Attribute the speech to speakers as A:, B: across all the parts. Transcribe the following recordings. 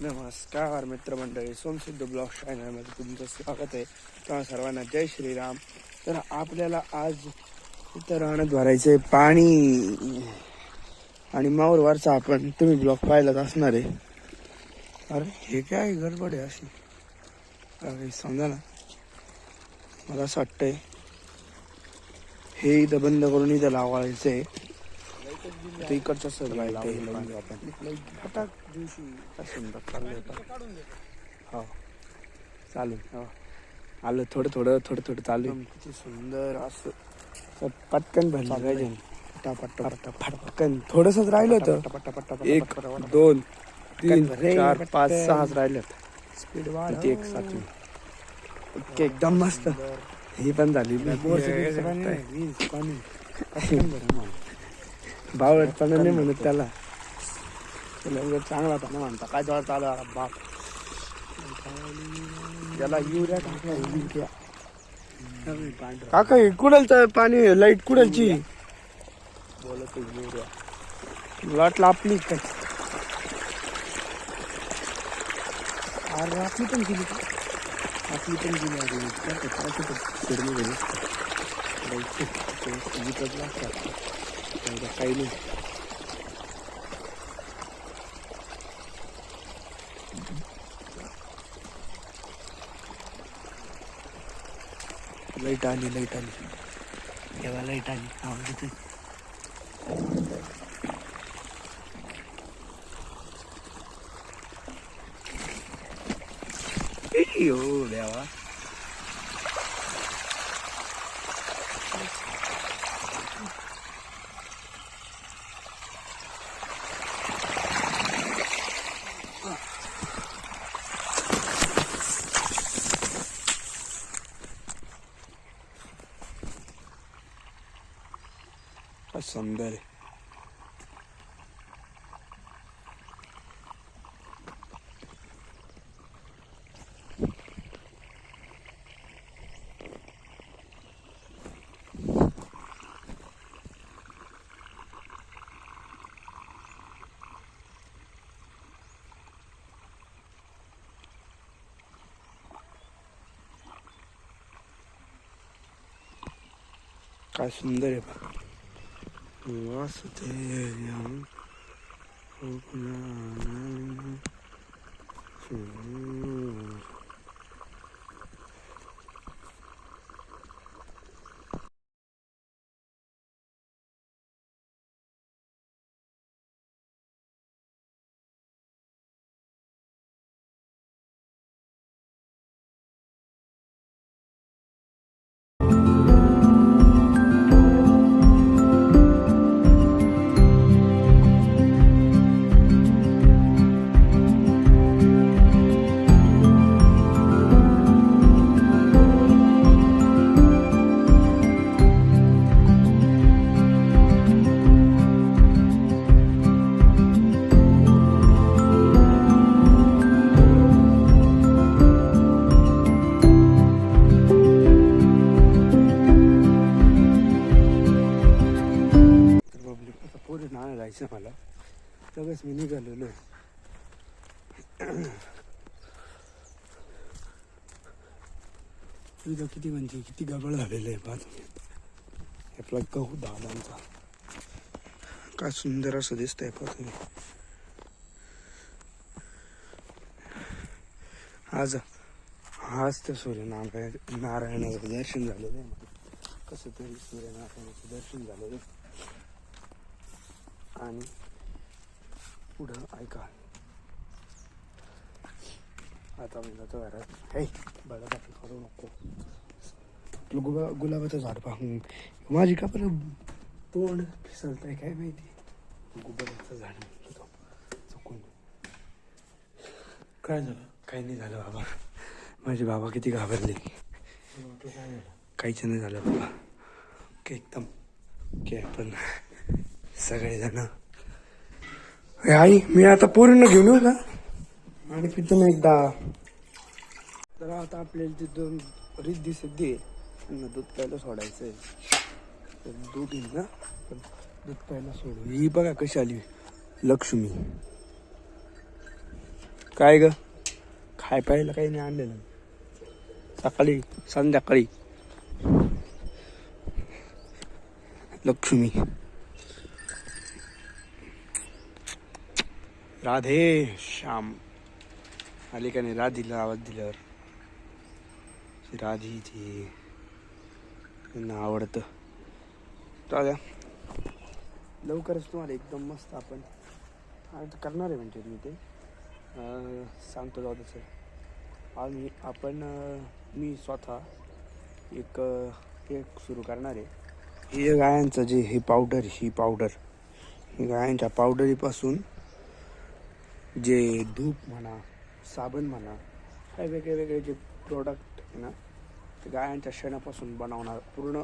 A: नमस्कार मित्रमंडळी, सोमसिद्ध ब्लॉग चॅनलमध्ये तुमचं स्वागत आहे. तुम्हा सर्वांना जय श्रीराम. तर आपल्याला आज इथं राहण्यात भरायचं पाणी आणि माऊरवरचा आपण तुम्ही ब्लॉग पाहिलाच असणार आहे. अरे हे काय गडबड आहे अशी, काही समजा ना. मला असं वाटतंय हे इथं बंद करून इथं लावायचं आहे. इकडच्या सगळं आपण फटाक दिवशी सुंदर चाललं होतं. हो चालू हो आलं थोडं थोडं चालू. किती सुंदर असं पटकन भरलं पाहिजे. पटकन थोडंसंच राहिलं होतं. 1 2 3 4 5 6 राहिलं. स्पीड वाढ एक साथ एकदम मस्त. ही पण झाली. बावळटपणा नाही म्हणत त्याला, चांगला होता ना म्हणता. काय जवळ चालू आला बाप. त्याला युरिया टाकला. काका कुडलचं पाणी लाईट कुडलची बोलत युरिया वाटलं आपली काय. अरे आपली पण गेली काही नाही. लाईट आली तेव्हा लाईट आली. आवाज येतोय. हो देवा. सुंदर आहे. काय सुंदर आहे बा. जायचं मला. सगळंच मी निघालेलो. तुझं किती म्हणजे किती गडबड झालेलं आहे पहा तुम्ही. आपला गहू दादांचा काय सुंदर असं दिसतंय पहा तुम्ही. आज तर सूर्यनारायणाचं दर्शन झालेलं आहे. कसं तरी सूर्यनारायणाचं दर्शन झालेलं. आणि पुढं ऐका, आता मी जातो घरात. हे बडाबड करू नको. गुलाबाचं झाड पाहून माझी का पण तोंड फिसलत आहे काय माहिती. गुलाबाचं झाड चुकून. काय झालं? काही नाही झालं बाबा. माझे बाबा किती घाबरले. काहीच नाही झालं बाबा. एकदम काय पण सगळेजण. आई मी आता पूर्ण घेऊन येऊ का आणि तिथून एकदा. तर आता आपल्याला तिथून रिद्धी सिद्धी दूध प्यायला सोडायचंय. दूध येईल ना, पण दूध प्यायला सोडू. ही बघा कशी आली लक्ष्मी. काय ग खाय प्यायला काही नाही आणलेलं सकाळी संध्याकाळी. लक्ष्मी राधे श्याम आली का नाही राधीला आवाज दिल्यावर. राधी ती त्यांना आवडतं. राधा लवकरच तुम्हाला एकदम मस्त आपण करणार आहे म्हणजे मी ते सांगतो. जाऊ सर आपण मी स्वतः एक केक सुरू करणार आहे. हे गायांचं जे ही पावडर ही गायांच्या पावडरीपासून जे धूप म्हणा साबण म्हणा काही वेगळे जे प्रोडक्ट आहे ना ते गायांच्या शेणापासून बनवणार पूर्ण.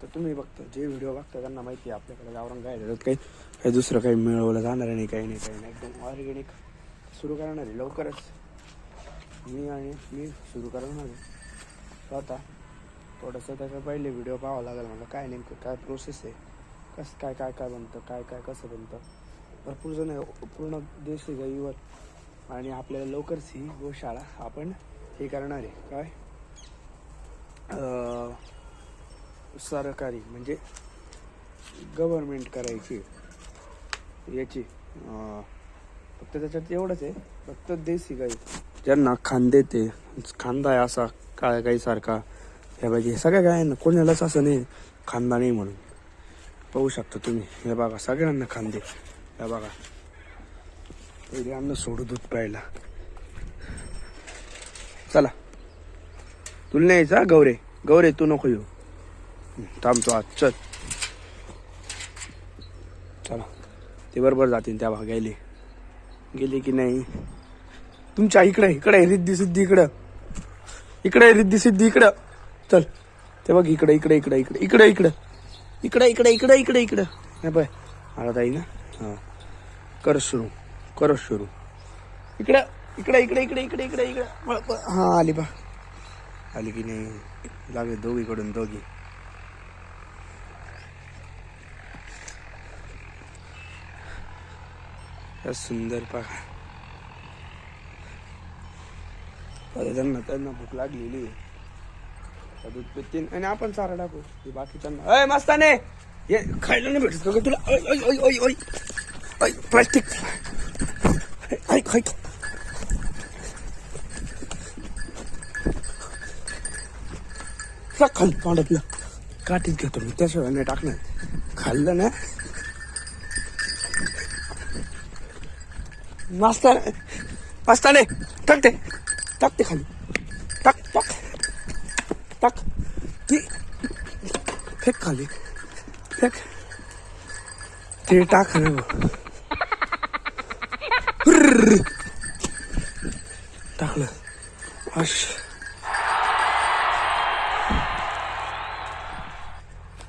A: तर तुम्ही बघता जे व्हिडिओ बघता त्यांना माहिती आहे आपल्याकडे गावरान गाय देतात. काही दुसरं काही मिळवलं जाणार नाही. काही नाही एकदम ऑर्गॅनिक सुरू करणार आहे लवकरच. मी सुरू करणार आहे स्वतः. थोडंसं त्याच्या पहिले व्हिडिओ पाहावं लागेल मला काय नेमकं काय प्रोसेस आहे कसं काय बनतं काय कसं बनतं. भरपूर जण पूर्ण देशी गाईवर आणि आपल्याला लवकरच ही गोशाळा आपण हे करणार आहे. काय सरकारी म्हणजे गव्हर्मेंट करायची याची. फक्त त्याच्यात एवढंच आहे फक्त देशी गाई ज्यांना खांदा आहे असा काळ्या गाईसारखा ह्या पाहिजे. सगळ्या गायांना कोणालाच असं नाही खांदा नाही म्हणून. पाहू शकता तुम्ही हे बघा सगळ्यांना खांदे. हे बघा पहिले अन्न सोडू दूध प्यायला. चला तुला नाही यायचा गौरे तू नको येऊ थांबतो आज चल. चला ते बरोबर जातील त्या भागायले गेले की नाही. तुमच्या इकडे रिद्धी सिद्धी इकडे रिद्धी सिद्धी इकडं चल. ते बघ इकडे नाही पाय आला ताई ना. हां कर सुरू इकडे हां आली की नाही लागले दोघीकडून दोघी. सुंदर पहा त्यांना भूक लागलेली दूध पितीन आणि आपण चारा टाकू बाकीच्यांना. अय मस्ताने हे खायला नाही भेटत का तुला. प्लास्टिक खाली तोंडातलं काठीत घेतो मी त्याशिवाय नाही टाकणार. खाल्लं ना मस्ताने टाकते खाली टाक ती फेक खाली फेक ते टाक ना टाकलं हश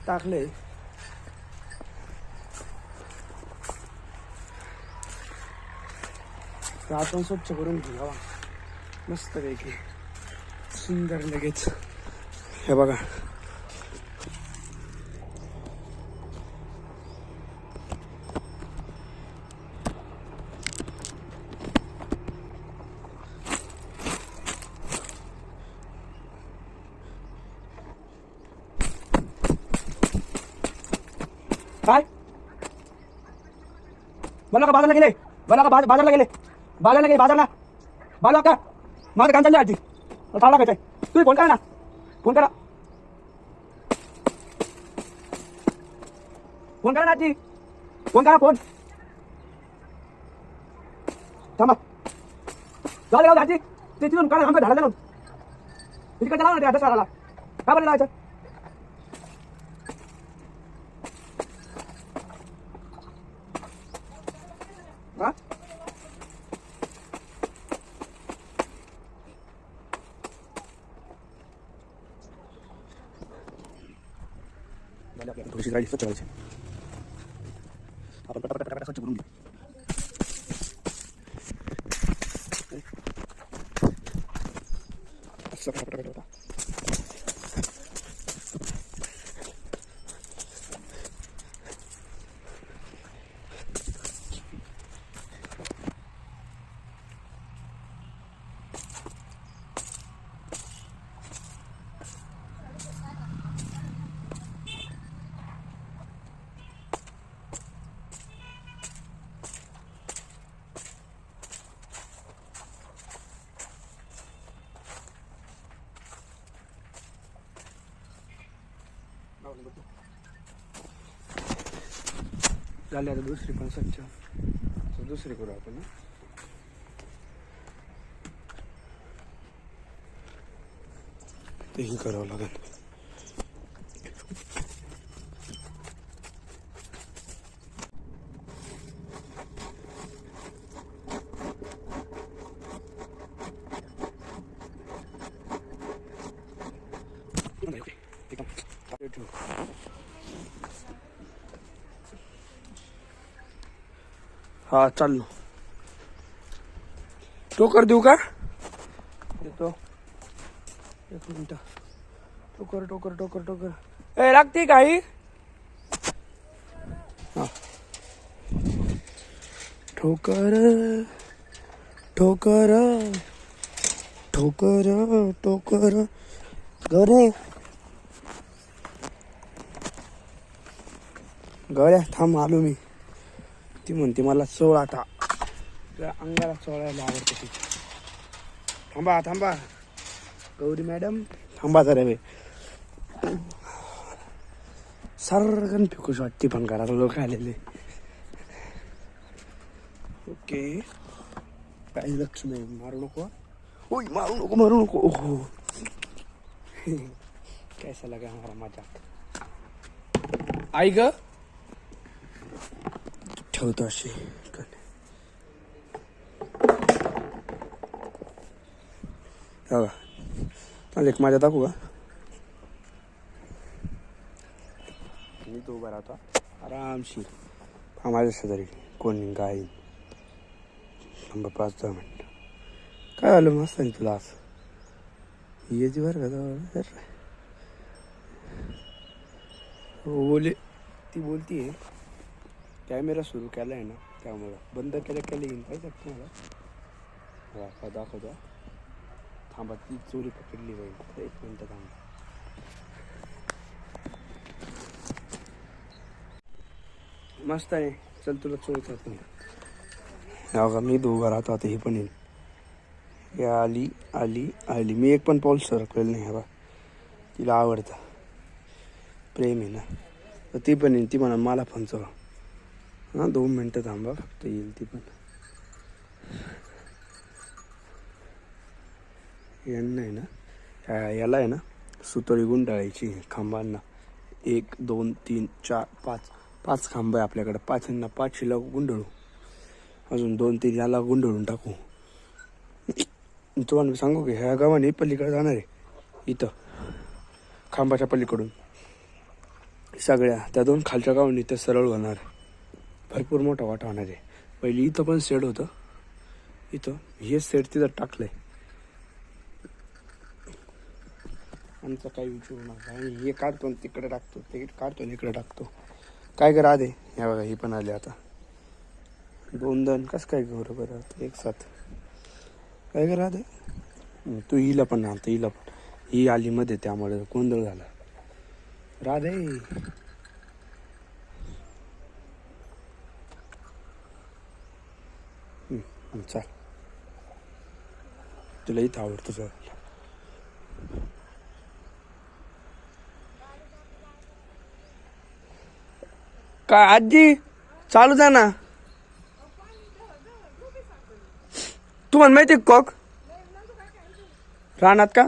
A: टाकले. आपण स्वच्छ करून घ्यावा मस्त पैकी सुंदर लगेच. हे बघा काय मला का बाजारला गेले बाजारला गेले बाजारला का माझं काम चाललं आजी चालला काय तुम्ही फोन करा ना फोन करा ना आजी फोन थांबा जाऊ आजी ते तिथून काढा आमच्या झाडाला जाऊन तिकडे लावा ना त्या शहराला का बरं लावायचं. हा थोडीशी गाडी स्वच्छ करायची आपण पटापट स्वच्छ करून घेऊ. असं पटापट होता झाली आता दुसरी पण स्वच्छ. तर दुसरी करू आपण ना. तेही करावं लागेल. हा चाललो. टोकर देऊ का? देतो. एक मिनिट. टोकर टोकर टोकर टोकर ए लागते काही. हा ठोकर ठोकर ठोकर ठोकर गरे गळ्या थांब आलो मी. ती म्हणते मला चोळ आता. तुला अंगाला चोळायला आवडतं ती. थांबा थांबा गौरी मॅडम थांबा जरा वे. सारखं फेकूच वाटते पण घरात लोक आलेले. ओके काही लक्ष नाही. मारू नको. ओय मारू नको मारू नको. ओहो कैसा लगा हमारा मजाक. आई ग ठेवतो अशी. मला एक माझ्या दाखवू का. मी तो उभा राहतो आरामशीर. हा माझ्या शेजारी कोणी गाई. 5-10 मिनिट. काय आलं मस्त आहे तुला आज. याची बरं का बोले. ती बोलतीये कॅमेरा सुरू केला आहे ना त्यामुळं. बंद केलं येईन पाहिजे तुम्हाला. हा दाखवतो. थांबा ती चोरी पकडली पाहिजे. 1 मिनिट थांबा. मस्त आहे. चल तुला चोळतो आपण. हा मी दोघं राहतो आता. ही पण येईल. आली आली आली. मी एक पण पाऊल सरकलेलं नाही. हा बा तिला आवडतं. प्रेम आहे ना. तर ती पण येईल. ती म्हणा मला पण चोळ. हां 2 मिनटं थांबा फक्त. येईल ती पण. यांना आहे ना याला आहे ना सुतळी गुंडाळायची खांबांना. 1 2 3 4 5 खांब आहे आपल्याकडे. 5 5शीला गुंडळू. अजून 2-3 याला गुंडळून टाकू. तुम्हाला सांगू की ह्या गावाने पलीकडे जाणार आहे. इथं खांबाच्या पलीकडून सगळ्या त्या 2 खालच्या गावांनी इथं सरळ होणार. भरपूर मोठा वाटा होणार आहे. पहिली इथं पण शेड होतं. इथं हे शेड तिथं टाकलंय. आमचा काही विचारू नका. आणि हे काढतो तिकडे टाकतो. ते काढतो इकडे टाकतो. काय करा दे. ह्या बघा ही पण आली आता. 2 कसं काय बरं बरं एक साथ काय करा दे. तू हिला पण आणतो. हिला पण ही आली मध्ये त्यामुळे गोंधळ झाला. राधे चाल. तुला इथं आवडतं सर. काय आजी चालू जा ना. तुम्हाला माहिती कॉक रानात का.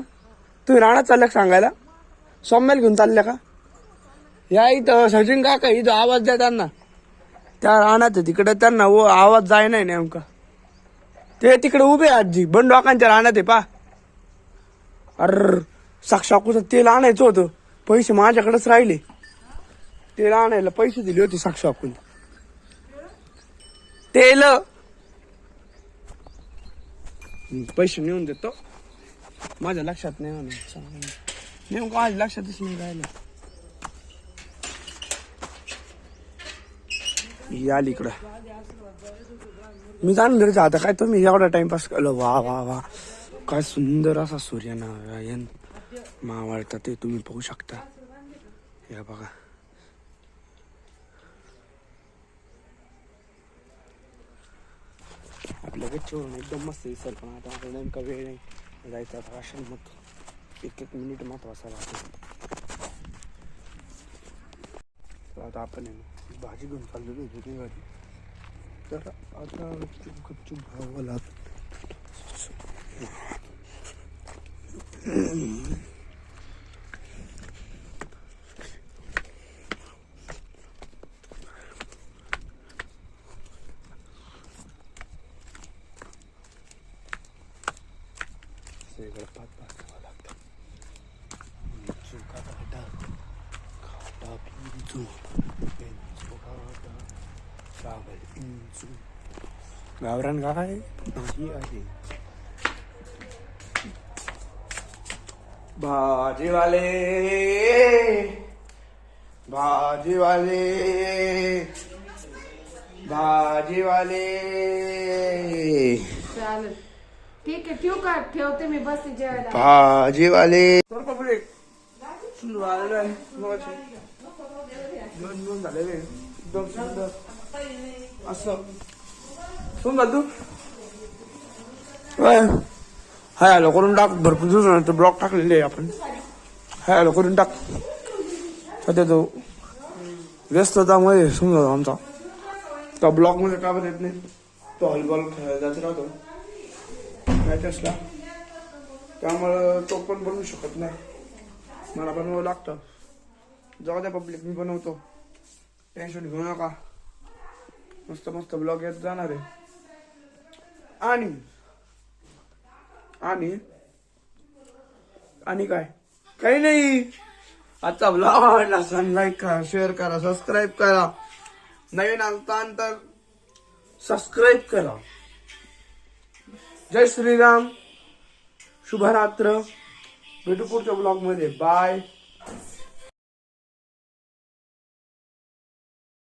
A: तुम्ही रानात चालल्या सांगायला. सौम्याला घेऊन चालल्या का. या इथं सचिन काका इथं आवाज द्या त्यांना. त्या रानात तिकडे त्यांना आवाज जाय नाही नेमका. ते तिकडे उभे आजी बंडवाकांच्या रानात आहे पा. अर साक्षाकूचं तेल आणायचं होतं. पैसे माझ्याकडेच राहिले. तेल आणायला पैसे दिले होते साक्षाकून. तेल पैसे नेऊन देतो. माझ्या लक्षात नाही म्हणून नेमकं माझ्या लक्षातच नाही राहिलं. याल इकडं. मी जाणलं रे आता काय तुम्ही एवढा टाइमपास केलं. वा वा वा काय सुंदर असा सूर्यनारायण मावळता ते तुम्ही पाहू शकता. या बघा. आपल्या गच्चीवरून एकदम मस्त दिसेल. पण आता आपल्याला नेमका वेळ नाही जायचा. आता राशन मग 1-1 मिनिट महत्वाचा राहतो. आता आपण भाजी घेऊन चाललेलो होतो ते घरी. तर आता गपचूप भावाला सगळं पाच करावं लागतं. इंचू काटा काटा पिंचू पिंचू काटा कागद इंचू. गावरान काय नाही आहे. भाजीवाले भाजीवाले भाजीवाले.
B: चालेल ठीक आहे ठेवू का ठेवते मी बसते जेवायला.
A: भाजीवाले दोन झालेले एकदम सुंदर असं. सुंदर तू हाय हॅलो करून टाक. भरपूर दिवसानंतर ब्लॉग टाकलेले आहे आपण. हाय हॅलो करून टाक. सध्या तो व्यस्ततामुळे सुंदर आमचा तो ब्लॉग मध्ये का येत नाही. तो हॉलीबॉल खेळायला जात राहतो मॅचेसला, त्यामुळं तो पण बनवू शकत नाही. मला बनवावं लागतं. जाऊ द्या पब्लिक, मी बनवतो, टेन्शन घेऊ नका. मस्त मस्त ब्लॉग येत जाणार आहे. आणि काय काही नाही. आजचा ब्लॉग आवडला असेल लाईक करा, शेअर करा, सबस्क्राईब करा. नवीन तर सबस्क्राईब करा. जय श्रीराम, शुभरात्र. भेटू पुढच्या ब्लॉग मध्ये. बाय.